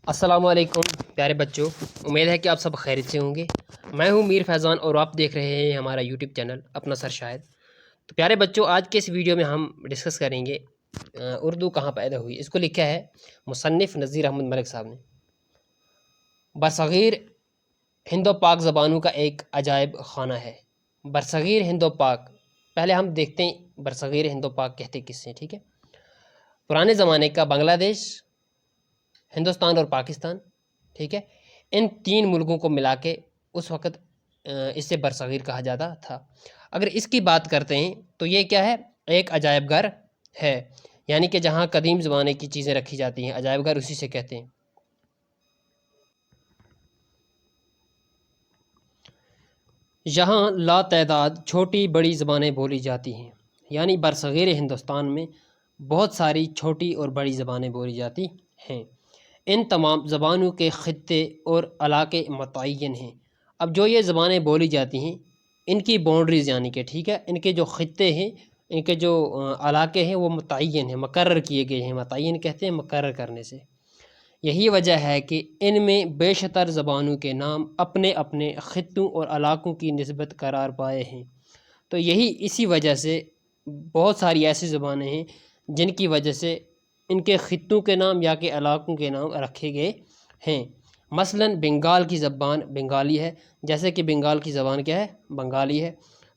السلام علیکم پیارے بچوں، امید ہے کہ آپ سب خیریت سے ہوں گے۔ میں ہوں میر فیضان اور آپ دیکھ رہے ہیں ہمارا یوٹیوب چینل اپنا سر شاید۔ تو پیارے بچوں، آج کے اس ویڈیو میں ہم ڈسکس کریں گے اردو کہاں پیدا ہوئی۔ اس کو لکھا ہے مصنف نذیر احمد ملک صاحب نے۔ برصغیر ہند و پاک زبانوں کا ایک عجائب خانہ ہے۔ برصغیر ہند و پاک، پہلے ہم دیکھتے ہیں برصغیر ہند و پاک کہتے کس سے، ٹھیک ہے۔ پرانے زمانے کا بنگلہ دیش، ہندوستان اور پاکستان، ٹھیک ہے، ان تین ملکوں کو ملا کے اس وقت اسے برصغیر کہا جاتا تھا۔ اگر اس کی بات کرتے ہیں تو یہ کیا ہے؟ ایک عجائب گھر ہے، یعنی کہ جہاں قدیم زمانے کی چیزیں رکھی جاتی ہیں، عجائب گھر اسی سے کہتے ہیں۔ یہاں لا تعداد چھوٹی بڑی زبانیں بولی جاتی ہیں، یعنی برصغیر ہندوستان میں بہت ساری چھوٹی اور بڑی زبانیں بولی جاتی ہیں۔ ان تمام زبانوں کے خطے اور علاقے متعین ہیں۔ اب جو یہ زبانیں بولی جاتی ہیں، ان کی باؤنڈریز یعنی کہ ٹھیک ہے، ان کے جو خطے ہیں، ان کے جو علاقے ہیں وہ متعین ہیں، مقرر کیے گئے ہیں۔ متعین کہتے ہیں مقرر کرنے سے۔ یہی وجہ ہے کہ ان میں بیشتر زبانوں کے نام اپنے اپنے خطوں اور علاقوں کی نسبت قرار پائے ہیں۔ تو اسی وجہ سے بہت ساری ایسی زبانیں ہیں جن کی وجہ سے ان کے خطوں کے نام یا کہ علاقوں کے نام رکھے گئے ہیں۔ مثلاً بنگال کی زبان بنگالی ہے، جیسے کہ بنگال کی زبان کیا ہے؟ بنگالی ہے۔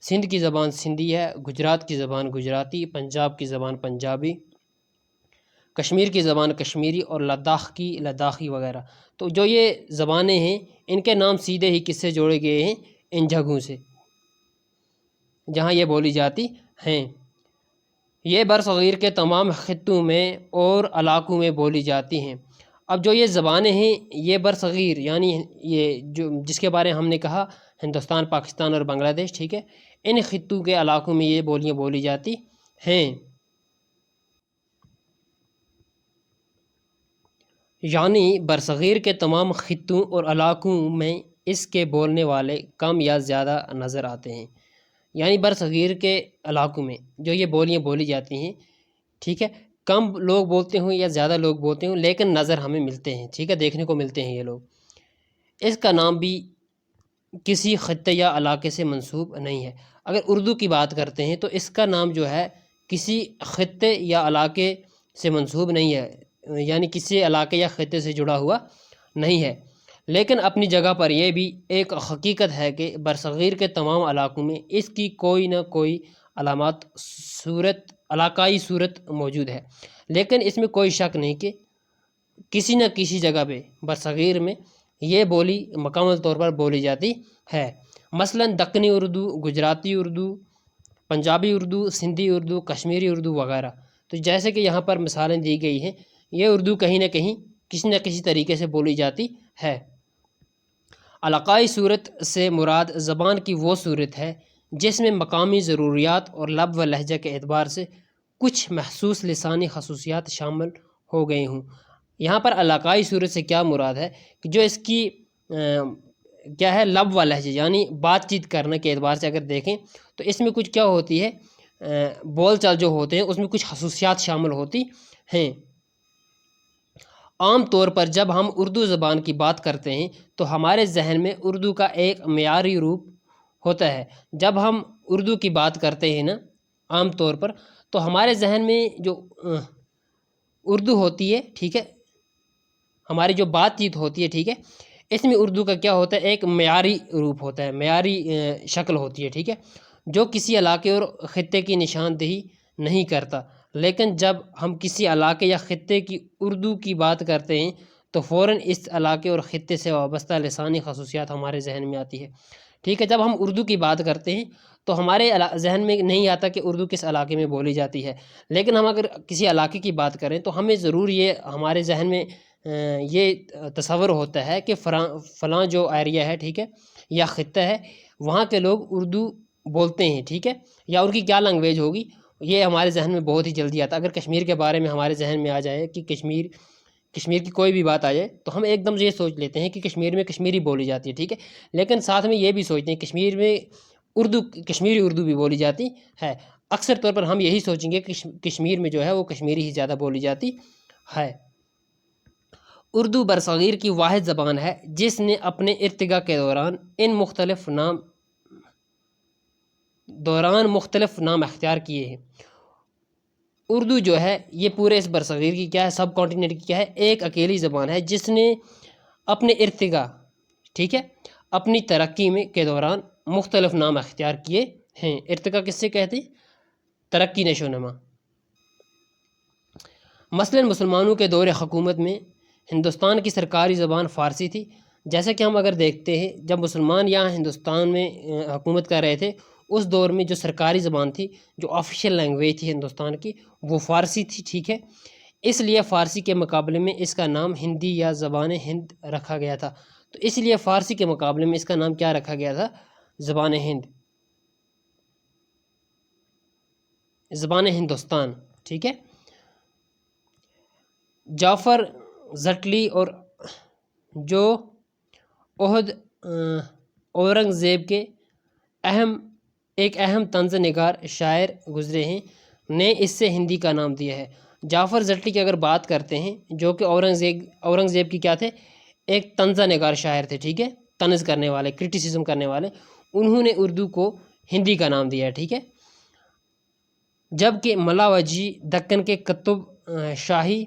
سندھ کی زبان سندھی ہے، گجرات کی زبان گجراتی، پنجاب کی زبان پنجابی، کشمیر کی زبان کشمیری اور لداخ کی لداخی وغیرہ۔ تو جو یہ زبانیں ہیں ان کے نام سیدھے ہی کس سے جوڑے گئے ہیں؟ ان جگہوں سے جہاں یہ بولی جاتی ہیں۔ یہ برصغیر کے تمام خطوں میں اور علاقوں میں بولی جاتی ہیں۔ اب جو یہ زبانیں ہیں یہ برصغیر یعنی یہ جو جس کے بارے ہم نے کہا ہندوستان، پاکستان اور بنگلہ دیش، ٹھیک ہے، ان خطوں کے علاقوں میں یہ بولیاں بولی جاتی ہیں۔ یعنی برصغیر کے تمام خطوں اور علاقوں میں اس کے بولنے والے کم یا زیادہ نظر آتے ہیں۔ یعنی برصغیر کے علاقوں میں جو یہ بولیاں بولی جاتی ہیں، ٹھیک ہے، کم لوگ بولتے ہوں یا زیادہ لوگ بولتے ہوں، لیکن نظر ہمیں ملتے ہیں، ٹھیک ہے، دیکھنے کو ملتے ہیں یہ لوگ۔ اس کا نام بھی کسی خطے یا علاقے سے منسوب نہیں ہے۔ اگر اردو کی بات کرتے ہیں تو اس کا نام جو ہے کسی خطے یا علاقے سے منسوب نہیں ہے، یعنی کسی علاقے یا خطے سے جڑا ہوا نہیں ہے، لیکن اپنی جگہ پر یہ بھی ایک حقیقت ہے کہ برصغیر کے تمام علاقوں میں اس کی کوئی نہ کوئی علامات علاقائی صورت موجود ہے۔ لیکن اس میں کوئی شک نہیں کہ کسی نہ کسی جگہ پہ برصغیر میں یہ بولی مکمل طور پر بولی جاتی ہے۔ مثلاً دکنی اردو، گجراتی اردو، پنجابی اردو، سندھی اردو، کشمیری اردو وغیرہ۔ تو جیسے کہ یہاں پر مثالیں دی گئی ہیں، یہ اردو کہیں نہ کسی طریقے سے بولی جاتی ہے۔ علاقائی صورت سے مراد زبان کی وہ صورت ہے جس میں مقامی ضروریات اور لب و لہجہ کے اعتبار سے کچھ محسوس لسانی خصوصیات شامل ہو گئی ہوں۔ یہاں پر علاقائی صورت سے کیا مراد ہے کہ جو اس کی کیا ہے، لب و لہجہ، یعنی بات چیت کرنے کے اعتبار سے اگر دیکھیں تو اس میں کچھ کیا ہوتی ہے، بول چال جو ہوتے ہیں اس میں کچھ خصوصیات شامل ہوتی ہیں۔ عام طور پر جب ہم اردو زبان کی بات کرتے ہیں تو ہمارے ذہن میں اردو کا ایک معیاری روپ ہوتا ہے۔ جب ہم اردو کی بات کرتے ہیں نا عام طور پر، تو ہمارے ذہن میں جو اردو ہوتی ہے، ٹھیک ہے، ہماری جو بات چیت ہوتی ہے، ٹھیک ہے، اس میں اردو کا کیا ہوتا ہے، ایک معیاری روپ ہوتا ہے، معیاری شکل ہوتی ہے، ٹھیک ہے، جو کسی علاقے اور خطے کی نشاندہی نہیں کرتا۔ لیکن جب ہم کسی علاقے یا خطے کی اردو کی بات کرتے ہیں تو فوراً اس علاقے اور خطے سے وابستہ لسانی خصوصیات ہمارے ذہن میں آتی ہے، ٹھیک ہے۔ جب ہم اردو کی بات کرتے ہیں تو ہمارے ذہن میں نہیں آتا کہ اردو کس علاقے میں بولی جاتی ہے، لیکن ہم اگر کسی علاقے کی بات کریں تو ہمیں ضرور یہ ہمارے ذہن میں یہ تصور ہوتا ہے کہ فلاں جو ایریا ہے، ٹھیک ہے، یا خطہ ہے، وہاں کے لوگ اردو بولتے ہیں، ٹھیک ہے، یا ان کی کیا لینگویج ہوگی، یہ ہمارے ذہن میں بہت ہی جلدی آتا ہے۔ اگر کشمیر کے بارے میں ہمارے ذہن میں آ جائے کہ کشمیر کی کوئی بھی بات آ جائے تو ہم ایک دم سے یہ سوچ لیتے ہیں کہ کشمیر میں کشمیری بولی جاتی ہے، ٹھیک ہے، لیکن ساتھ میں یہ بھی سوچتے ہیں کشمیر میں کشمیری اردو بھی بولی جاتی ہے۔ اکثر طور پر ہم یہی سوچیں گے کہ کشمیر میں جو ہے وہ کشمیری ہی زیادہ بولی جاتی ہے۔ اردو برصغیر کی واحد زبان ہے جس نے اپنے ارتقاء کے دوران مختلف نام اختیار کیے ہیں۔ اردو جو ہے یہ پورے اس برصغیر کی کیا ہے، سب کانٹیننٹ کی کیا ہے، ایک اکیلی زبان ہے جس نے اپنے ارتقاء، ٹھیک ہے، اپنی ترقی کے دوران مختلف نام اختیار کیے ہیں۔ ارتقاء کس سے کہتے ہیں؟ ترقی، نشو و نما۔ مثلاً مسلمانوں کے دور حکومت میں ہندوستان کی سرکاری زبان فارسی تھی۔ جیسا کہ ہم اگر دیکھتے ہیں جب مسلمان یہاں ہندوستان میں حکومت کر رہے تھے، اس دور میں جو سرکاری زبان تھی، جو آفیشیل لینگویج تھی ہندوستان کی، وہ فارسی تھی، ٹھیک ہے۔ اس لیے فارسی کے مقابلے میں اس کا نام ہندی یا زبان ہند رکھا گیا تھا۔ تو اس لیے فارسی کے مقابلے میں اس کا نام کیا رکھا گیا تھا؟ زبان ہند، زبان ہندوستان، ٹھیک ہے۔ جعفر زٹلی اور جو عہد اورنگزیب کے ایک اہم طنز نگار شاعر گزرے ہیں نے اس سے ہندی کا نام دیا ہے۔ جعفر زٹلی کی اگر بات کرتے ہیں، جو کہ اورنگزیب کی کیا تھے؟ ایک طنزہ نگار شاعر تھے، ٹھیک ہے، طنز کرنے والے، کرٹیسزم کرنے والے۔ انہوں نے اردو کو ہندی کا نام دیا ہے، ٹھیک ہے۔ جبکہ ملا وجی دکن کے قطب شاہی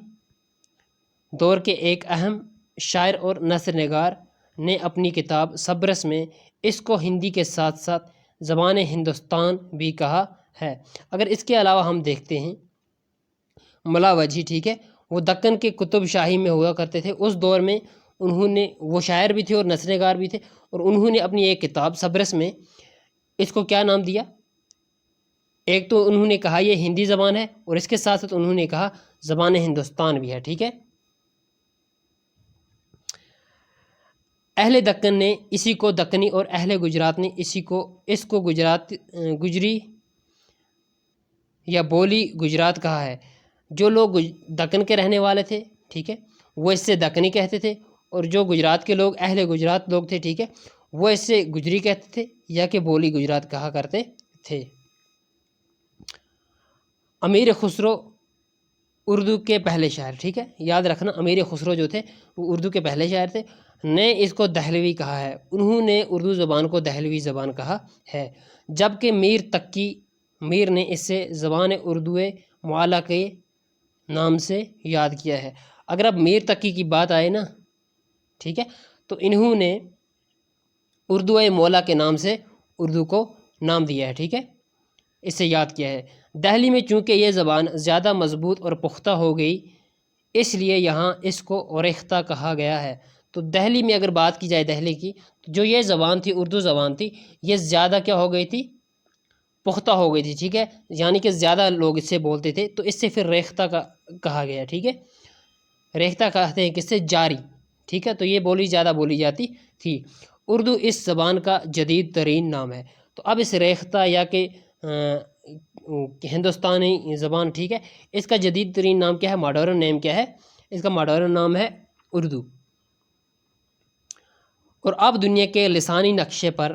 دور کے ایک اہم شاعر اور نثر نگار نے اپنی کتاب صبرس میں اس کو ہندی کے ساتھ ساتھ زبان ہندوستان بھی کہا ہے۔ اگر اس کے علاوہ ہم دیکھتے ہیں ملا وجی، ٹھیک ہے، وہ دکن کے قطب شاہی میں ہوا کرتے تھے۔ اس دور میں وہ شاعر بھی تھے اور نثر نگار بھی تھے، اور انہوں نے اپنی ایک کتاب صبرس میں اس کو کیا نام دیا؟ ایک تو انہوں نے کہا یہ ہندی زبان ہے، اور اس کے ساتھ ساتھ انہوں نے کہا زبان ہندوستان بھی ہے، ٹھیک ہے۔ اہل دکن نے اسی کو دکنی اور اہل گجرات نے اس کو گجری یا بولی گجرات کہا ہے۔ جو لوگ دکن کے رہنے والے تھے، ٹھیک ہے، وہ اس سے دکنی کہتے تھے، اور جو گجرات کے لوگ، اہل گجرات لوگ تھے، ٹھیک ہے، وہ اس سے گجری کہتے تھے یا کہ بولی گجرات کہا کرتے تھے۔ امیر خسرو اردو کے پہلے شاعر، ٹھیک ہے، یاد رکھنا، امیر خسرو جو تھے وہ اردو کے پہلے شاعر تھے، نے اس کو دہلوی کہا ہے۔ انہوں نے اردو زبان کو دہلوی زبان کہا ہے، جبکہ میر نے اس سے زبان اردو معلیٰ کے نام سے یاد کیا ہے۔ اگر اب میر تقی کی بات آئے نا، ٹھیک ہے، تو انہوں نے اردو معلیٰ کے نام سے اردو کو نام دیا ہے، ٹھیک ہے، اس سے یاد کیا ہے۔ دہلی میں چونکہ یہ زبان زیادہ مضبوط اور پختہ ہو گئی، اس لیے یہاں اس کو اوریختہ کہا گیا ہے۔ تو دہلی میں اگر بات کی جائے دہلی کی، تو جو یہ زبان تھی، اردو زبان تھی، یہ زیادہ کیا ہو گئی تھی؟ پختہ ہو گئی تھی، ٹھیک ہے، یعنی کہ زیادہ لوگ اس سے بولتے تھے، تو اس سے پھر ریختہ کا کہا گیا، ٹھیک ہے۔ ریختہ کہتے ہیں کس سے؟ جاری، ٹھیک ہے، تو یہ زیادہ بولی جاتی تھی۔ اردو اس زبان کا جدید ترین نام ہے۔ تو اب اس ریختہ یا کہ ہندوستانی زبان، ٹھیک ہے، اس کا جدید ترین نام کیا ہے؟ ماڈرن نیم کیا ہے اس کا؟ ماڈرن نام ہے اردو، اور اب دنیا کے لسانی نقشے پر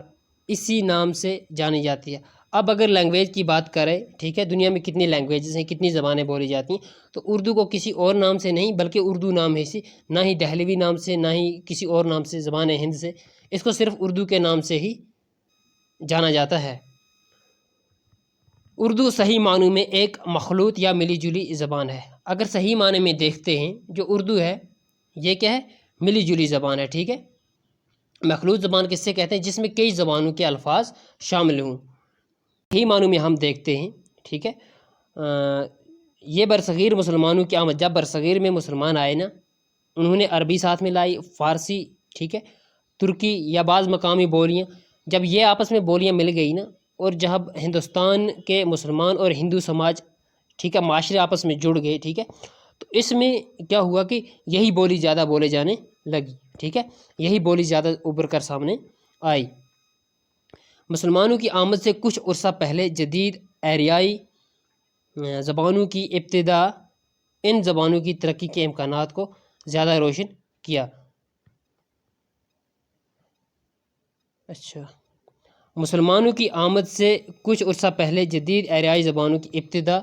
اسی نام سے جانی جاتی ہے۔ اب اگر لینگویج کی بات کریں، ٹھیک ہے، دنیا میں کتنی لینگویجز ہیں، کتنی زبانیں بولی جاتی ہیں، تو اردو کو کسی اور نام سے نہیں بلکہ اردو نام ہے، نہ ہی دہلوی نام سے، نہ ہی کسی اور نام سے، زبان ہند سے، اس کو صرف اردو کے نام سے ہی جانا جاتا ہے۔ اردو صحیح معنوں میں ایک مخلوط یا ملی جلی زبان ہے۔ اگر صحیح معنی میں دیکھتے ہیں جو اردو ہے، یہ کیا ہے؟ ملی جلی زبان ہے، ٹھیک ہے۔ مخلوط زبان کس سے کہتے ہیں؟ جس میں کئی زبانوں کے الفاظ شامل ہوں۔ صحیح معنوں میں ہم دیکھتے ہیں، ٹھیک ہے، یہ برصغیر مسلمانوں کی آمد، جب برصغیر میں مسلمان آئے نا، انہوں نے عربی ساتھ میں لائی، فارسی، ٹھیک ہے، ترکی یا بعض مقامی بولیاں، جب یہ آپس میں بولیاں مل گئی نا، اور جب ہندوستان کے مسلمان اور ہندو سماج، ٹھیک ہے، معاشرے آپس میں جڑ گئے، ٹھیک ہے، تو اس میں کیا ہوا کہ یہی بولی زیادہ بولے جانے لگی، ٹھیک ہے، یہی بولی زیادہ ابھر کر سامنے آئی۔ مسلمانوں کی آمد سے کچھ عرصہ پہلے جدید ایریائی زبانوں کی ابتدا ان زبانوں کی ترقی کے امکانات کو زیادہ روشن کیا۔ مسلمانوں کی آمد سے کچھ عرصہ پہلے جدید ایریائی زبانوں کی ابتدا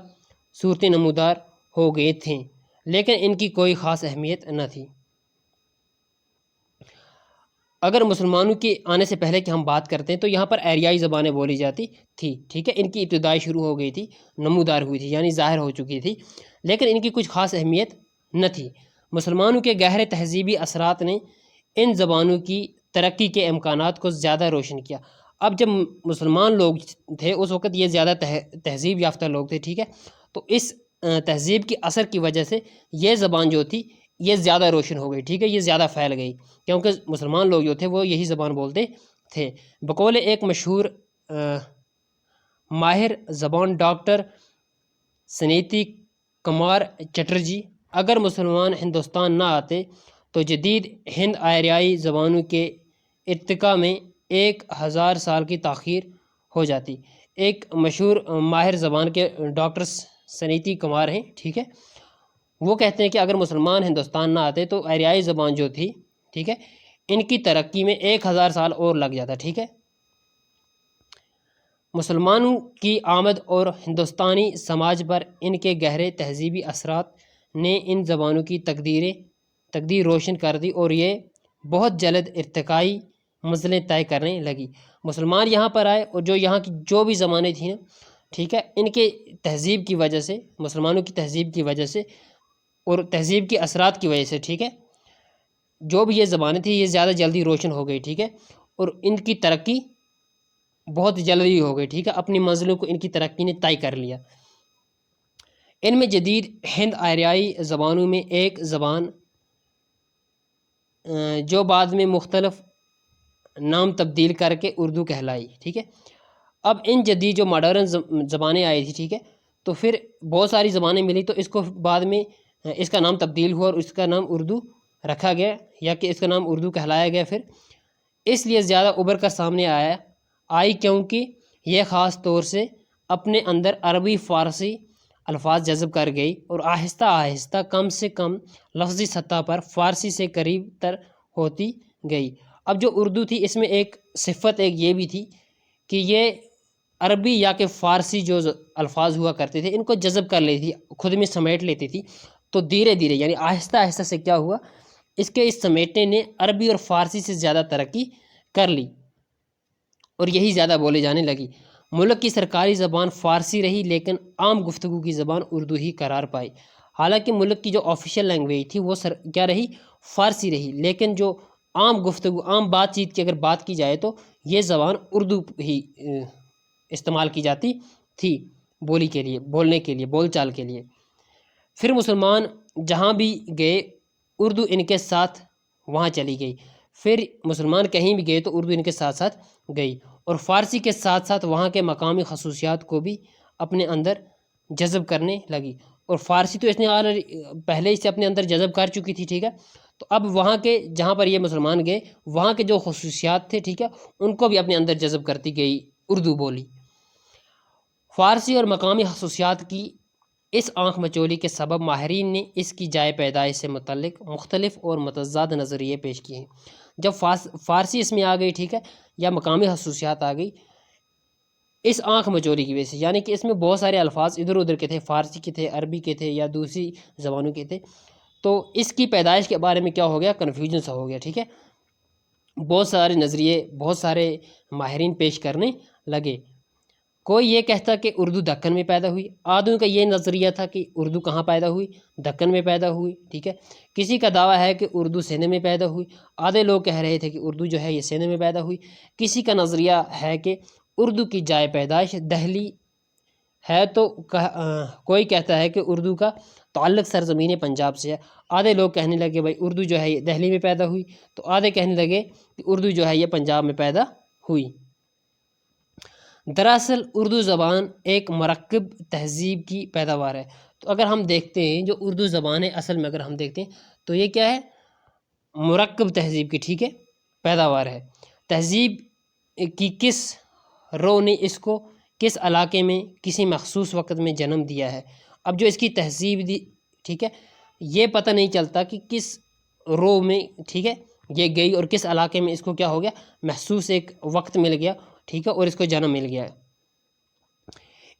صورتیں نمودار ہو گئے تھیں، لیکن ان کی کوئی خاص اہمیت نہ تھی۔ اگر مسلمانوں کے آنے سے پہلے کہ ہم بات کرتے ہیں تو یہاں پر ایریائی زبانیں بولی جاتی تھی، ٹھیک ہے، ان کی ابتدائی شروع ہو گئی تھی، نمودار ہوئی تھی، یعنی ظاہر ہو چکی تھی، لیکن ان کی کچھ خاص اہمیت نہ تھی۔ مسلمانوں کے گہرے تہذیبی اثرات نے ان زبانوں کی ترقی کے امکانات کو زیادہ روشن کیا۔ اب جب مسلمان لوگ تھے اس وقت یہ زیادہ تہذیب یافتہ لوگ تھے، ٹھیک ہے، تو اس تہذیب کی اثر کی وجہ سے یہ زبان جو تھی یہ زیادہ روشن ہو گئی، ٹھیک ہے، یہ زیادہ پھیل گئی، کیونکہ مسلمان لوگ جو تھے وہ یہی زبان بولتے تھے۔ بقول ایک مشہور ماہر زبان ڈاکٹر سنیتی کمار چٹرجی، اگر مسلمان ہندوستان نہ آتے تو جدید ہند آریائی زبانوں کے ارتقاء میں 1000 سال کی تاخیر ہو جاتی۔ ایک مشہور ماہر زبان کے ڈاکٹر سنیتی کمار ہیں، ٹھیک ہے، وہ کہتے ہیں کہ اگر مسلمان ہندوستان نہ آتے تو آریائی زبان جو تھی، ٹھیک ہے، ان کی ترقی میں 1000 سال اور لگ جاتا، ٹھیک ہے۔ مسلمانوں کی آمد اور ہندوستانی سماج پر ان کے گہرے تہذیبی اثرات نے ان زبانوں کی تقدیر روشن کر دی اور یہ بہت جلد ارتقائی منزلیں طے کرنے لگی۔ مسلمان یہاں پر آئے اور جو یہاں کی جو بھی زبانیں تھیں، ٹھیک ہے، ان کے تہذیب کی وجہ سے، مسلمانوں کی تہذیب کی وجہ سے اور تہذیب کے اثرات کی وجہ سے، ٹھیک ہے، جو بھی یہ زبانیں تھیں یہ زیادہ جلدی روشن ہو گئی، ٹھیک ہے، اور ان کی ترقی بہت جلدی ہو گئی، ٹھیک ہے، اپنی منزلوں کو ان کی ترقی نے طے کر لیا۔ ان میں جدید ہند آریائی زبانوں میں ایک زبان جو بعد میں مختلف نام تبدیل کر کے اردو کہلائی، ٹھیک ہے۔ اب ان جدید جو ماڈرن زبانیں آئی تھی، ٹھیک ہے، تو پھر بہت ساری زبانیں ملی تو اس کو بعد میں اس کا نام تبدیل ہوا اور اس کا نام اردو رکھا گیا، یا کہ اس کا نام اردو کہلایا گیا۔ پھر اس لیے زیادہ ابھر کر سامنے آئی کیونکہ یہ خاص طور سے اپنے اندر عربی فارسی الفاظ جذب کر گئی اور آہستہ آہستہ کم سے کم لفظی سطح پر فارسی سے قریب تر ہوتی گئی۔ اب جو اردو تھی اس میں ایک صفت ایک یہ بھی تھی کہ یہ عربی یا کہ فارسی جو الفاظ ہوا کرتے تھے ان کو جذب کر لیتی تھی، خود میں سمیٹ لیتی تھی، تو دھیرے دھیرے یعنی آہستہ آہستہ سے کیا ہوا، اس سمیٹنے نے عربی اور فارسی سے زیادہ ترقی کر لی اور یہی زیادہ بولے جانے لگی۔ ملک کی سرکاری زبان فارسی رہی لیکن عام گفتگو کی زبان اردو ہی قرار پائی۔ حالانکہ ملک کی جو آفیشیل لینگویج تھی وہ کیا رہی، فارسی رہی، لیکن جو عام گفتگو عام بات چیت کی اگر بات کی جائے تو یہ زبان اردو ہی استعمال کی جاتی تھی بولی کے لیے، بولنے کے لیے، بول چال کے لیے۔ پھر مسلمان جہاں بھی گئے اردو ان کے ساتھ وہاں چلی گئی، پھر مسلمان کہیں بھی گئے تو اردو ان کے ساتھ ساتھ گئی اور فارسی کے ساتھ ساتھ وہاں کے مقامی خصوصیات کو بھی اپنے اندر جذب کرنے لگی، اور فارسی تو اس نے پہلے ہی سے اپنے اندر جذب کر چکی تھی، ٹھیک ہے، تو اب وہاں کے جہاں پر یہ مسلمان گئے وہاں کے جو خصوصیات تھے، ٹھیک ہے، ان کو بھی اپنے اندر جذب کرتی گئی اردو بولی۔ فارسی اور مقامی خصوصیات کی اس آنکھ مچولی کے سبب ماہرین نے اس کی جائے پیدائش سے متعلق مختلف اور متضاد نظریے پیش کیے ہیں۔ جب فارسی اس میں آ گئی، ٹھیک ہے، یا مقامی خصوصیات آ گئی اس آنکھ مچولی کی وجہ سے، یعنی کہ اس میں بہت سارے الفاظ ادھر ادھر کے تھے، فارسی کے تھے، عربی کے تھے، یا دوسری زبانوں کے تھے، تو اس کی پیدائش کے بارے میں کیا ہو گیا، کنفیوژن سا ہو گیا، ٹھیک ہے، بہت سارے نظریے بہت سارے ماہرین پیش کرنے لگے۔ کوئی یہ کہتا کہ اردو دکن میں پیدا ہوئی، آدھوں کا یہ نظریہ تھا کہ اردو کہاں پیدا ہوئی، دکن میں پیدا ہوئی، ٹھیک ہے، کسی کا دعویٰ ہے کہ اردو سندھ میں پیدا ہوئی، آدھے لوگ کہہ رہے تھے کہ اردو جو ہے یہ سندھ میں پیدا ہوئی، کسی کا نظریہ ہے کہ اردو کی جائے پیدائش دہلی ہے، تو کوئی کہتا ہے کہ اردو کا تعلق سرزمین پنجاب سے ہے، آدھے لوگ کہنے لگے بھائی اردو جو ہے یہ دہلی میں پیدا ہوئی، تو آدھے کہنے لگے کہ اردو جو ہے یہ پنجاب میں پیدا ہوئی۔ دراصل اردو زبان ایک مرکب تہذیب کی پیداوار ہے۔ تو اگر ہم دیکھتے ہیں جو اردو زبان ہے اصل میں اگر ہم دیکھتے ہیں تو یہ کیا ہے، مرکب تہذیب کی، ٹھیک ہے، پیداوار ہے۔ تہذیب کی کس رو نے اس کو کس علاقے میں کسی مخصوص وقت میں جنم دیا ہے، اب جو اس کی تہذیب دی، ٹھیک ہے، یہ پتہ نہیں چلتا کہ کس رو میں، ٹھیک ہے، یہ گئی اور کس علاقے میں اس کو کیا ہو گیا، محسوس ایک وقت مل گیا، ٹھیک ہے، اور اس کو جنم مل گیا ہے۔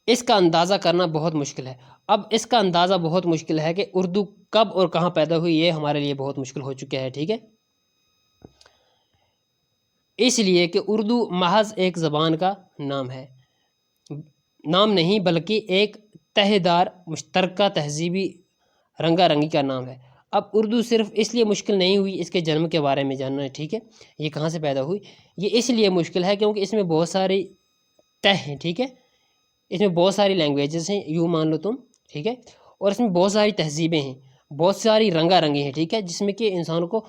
اس کا اندازہ کرنا بہت مشکل ہے۔ اب اس کا اندازہ بہت مشکل ہے کہ اردو کب اور کہاں پیدا ہوئی، یہ ہمارے لیے بہت مشکل ہو چکا ہے، ٹھیک ہے۔ اس لیے کہ اردو محض ایک زبان کا نام ہے، نام نہیں بلکہ ایک تہہ دار مشترکہ تہذیبی رنگا رنگی کا نام ہے۔ اب اردو صرف اس لیے مشکل نہیں ہوئی، اس کے جنم کے بارے میں جاننا ہے، ٹھیک ہے، یہ کہاں سے پیدا ہوئی، یہ اس لیے مشکل ہے کیونکہ اس میں بہت ساری تہہ ہیں، ٹھیک ہے، اس میں بہت ساری لینگویجز ہیں، یوں مان لو تم، ٹھیک ہے، اور اس میں بہت ساری تہذیبیں ہیں، بہت ساری رنگا رنگی ہیں، ٹھیک ہے، جس میں کہ انسان کو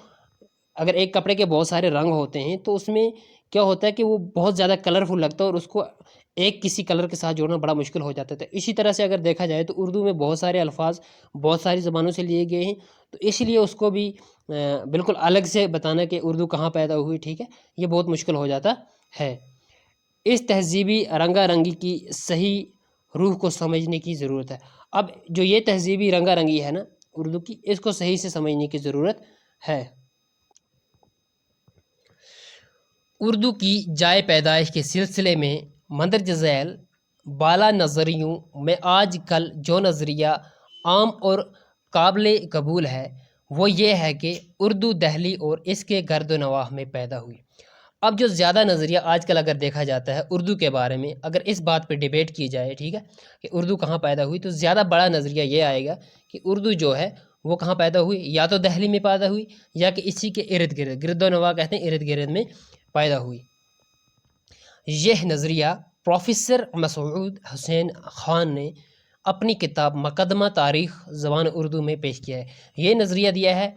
اگر ایک کپڑے کے بہت سارے رنگ ہوتے ہیں تو اس میں کیا ہوتا ہے کہ وہ بہت زیادہ کلرفل لگتا ہے اور اس کو ایک کسی کلر کے ساتھ جوڑنا بڑا مشکل ہو جاتا ہے۔ اسی طرح سے اگر دیکھا جائے تو اردو میں بہت سارے الفاظ بہت ساری زبانوں سے لیے گئے ہیں، تو اس لیے اس کو بھی بالکل الگ سے بتانا کہ اردو کہاں پیدا ہوئی، ٹھیک ہے، یہ بہت مشکل ہو جاتا ہے۔ اس تہذیبی رنگا رنگی کی صحیح روح کو سمجھنے کی ضرورت ہے۔ اب جو یہ تہذیبی رنگا رنگی ہے نا اردو کی، اس کو صحیح سے سمجھنے کی ضرورت ہے۔ اردو کی جائے پیدائش کے سلسلے میں مندرجہ ذیل بالا نظریوں میں آج کل جو نظریہ عام اور قابل قبول ہے وہ یہ ہے کہ اردو دہلی اور اس کے گرد و نواح میں پیدا ہوئی۔ اب جو زیادہ نظریہ آج کل اگر دیکھا جاتا ہے اردو کے بارے میں، اگر اس بات پہ ڈیبیٹ کی جائے، ٹھیک ہے، کہ اردو کہاں پیدا ہوئی، تو زیادہ بڑا نظریہ یہ آئے گا کہ اردو جو ہے وہ کہاں پیدا ہوئی، یا تو دہلی میں پیدا ہوئی یا کہ اسی کے ارد گرد، گرد و نواح کہتے ہیں، ارد گرد میں پیدا ہوئی۔ یہ نظریہ پروفیسر مسعود حسین خان نے اپنی کتاب مقدمہ تاریخ زبان اردو میں پیش کیا ہے۔ یہ نظریہ دیا ہے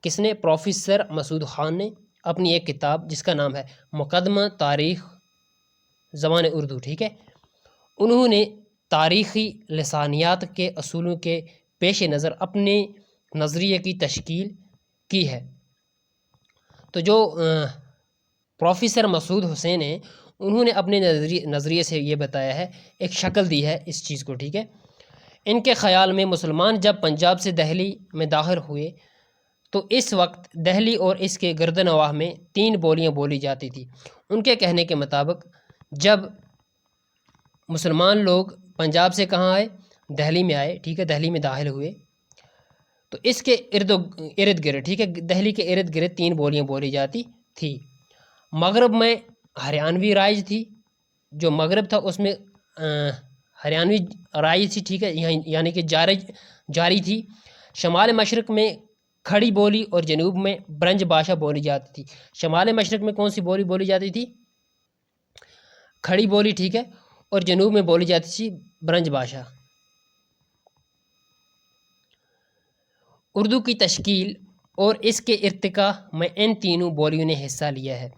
کس نے؟ پروفیسر مسعود خان نے اپنی ایک کتاب جس کا نام ہے مقدمہ تاریخ زبان اردو، ٹھیک ہے، انہوں نے تاریخی لسانیات کے اصولوں کے پیش نظر اپنے نظریے کی تشکیل کی ہے۔ تو جو پروفیسر مسعود حسین ہیں انہوں نے اپنے نظریے سے یہ بتایا ہے، ایک شکل دی ہے اس چیز کو، ٹھیک ہے۔ ان کے خیال میں مسلمان جب پنجاب سے دہلی میں داخل ہوئے تو اس وقت دہلی اور اس کے گرد و نواح میں 3 بولیاں بولی جاتی تھی۔ ان کے کہنے کے مطابق جب مسلمان لوگ پنجاب سے کہاں آئے؟ دہلی میں آئے، ٹھیک ہے، دہلی میں داخل ہوئے تو اس کے ارد گرد، ٹھیک ہے، دہلی کے ارد گرد 3 بولیاں بولی جاتی تھی۔ مغرب میں ہریانوی رائج تھی، جو مغرب تھا اس میں ہریانوی رائج تھی، ٹھیک ہے، یعنی کہ جاری تھی۔ شمال مشرق میں کھڑی بولی اور جنوب میں برنج بھاشا بولی جاتی تھی۔ شمال مشرق میں کون سی بولی بولی جاتی تھی؟ کھڑی بولی، ٹھیک ہے، اور جنوب میں بولی جاتی تھی برنج بھاشا۔ اردو کی تشکیل اور اس کے ارتقاء میں ان تینوں بولیوں نے حصہ لیا ہے۔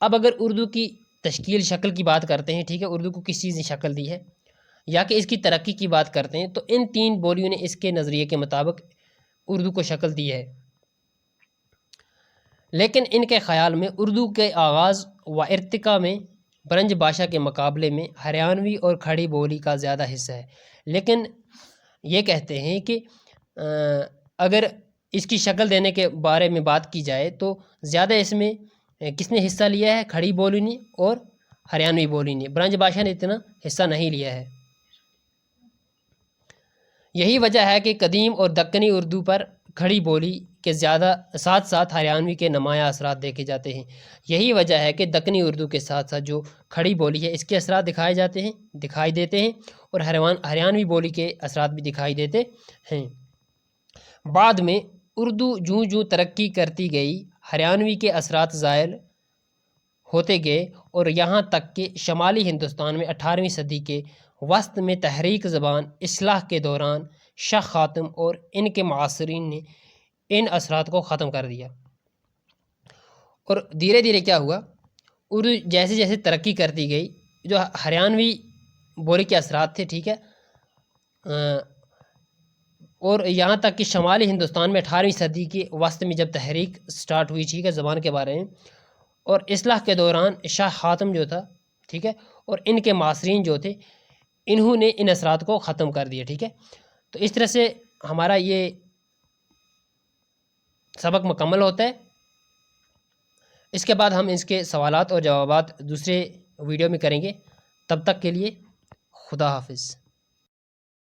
اب اگر اردو کی تشکیل شکل کی بات کرتے ہیں، ٹھیک ہے، اردو کو کس چیز نے شکل دی ہے یا کہ اس کی ترقی کی بات کرتے ہیں، تو ان 3 بولیوں نے اس کے نظریے کے مطابق اردو کو شکل دی ہے۔ لیکن ان کے خیال میں اردو کے آغاز و ارتقاء میں برنج بھاشا کے مقابلے میں ہریانوی اور کھڑی بولی کا زیادہ حصہ ہے۔ لیکن یہ کہتے ہیں کہ اگر اس کی شکل دینے کے بارے میں بات کی جائے تو زیادہ اس میں کس نے حصہ لیا ہے؟ کھڑی بولی نے اور ہریانوی بولی نے، برنج بھاشا نے اتنا حصہ نہیں لیا ہے۔ یہی وجہ ہے کہ قدیم اور دکنی اردو پر کھڑی بولی کے زیادہ ساتھ ساتھ ہریانوی کے نمایاں اثرات دیکھے جاتے ہیں۔ یہی وجہ ہے کہ دکنی اردو کے ساتھ ساتھ جو کھڑی بولی ہے اس کے اثرات دکھائی دیتے ہیں اور ہریانوی بولی کے اثرات بھی دکھائی دیتے ہیں۔ بعد میں اردو جوں ترقی کرتی گئی ہریانوی کے اثرات زائل ہوتے گئے اور یہاں تک کہ شمالی ہندوستان میں 18ویں صدی کے وسط میں تحریک زبان اصلاح کے دوران شاہ خاتم اور ان کے معاصرین نے ان اثرات کو ختم کر دیا۔ اور دھیرے دھیرے کیا ہوا، اردو جیسے جیسے ترقی کرتی گئی، جو ہریانوی بولی کے اثرات تھے، ٹھیک ہے، اور یہاں تک کہ شمالی ہندوستان میں 18ویں صدی کے وسط میں جب تحریک سٹارٹ ہوئی، ٹھیک ہے، زبان کے بارے میں، اور اصلاح کے دوران شاہ خاتم جو تھا، ٹھیک ہے، اور ان کے معاصرین جو تھے انہوں نے ان اثرات کو ختم کر دیا، ٹھیک ہے۔ تو اس طرح سے ہمارا یہ سبق مکمل ہوتا ہے۔ اس کے بعد ہم اس کے سوالات اور جوابات دوسرے ویڈیو میں کریں گے۔ تب تک کے لیے خدا حافظ۔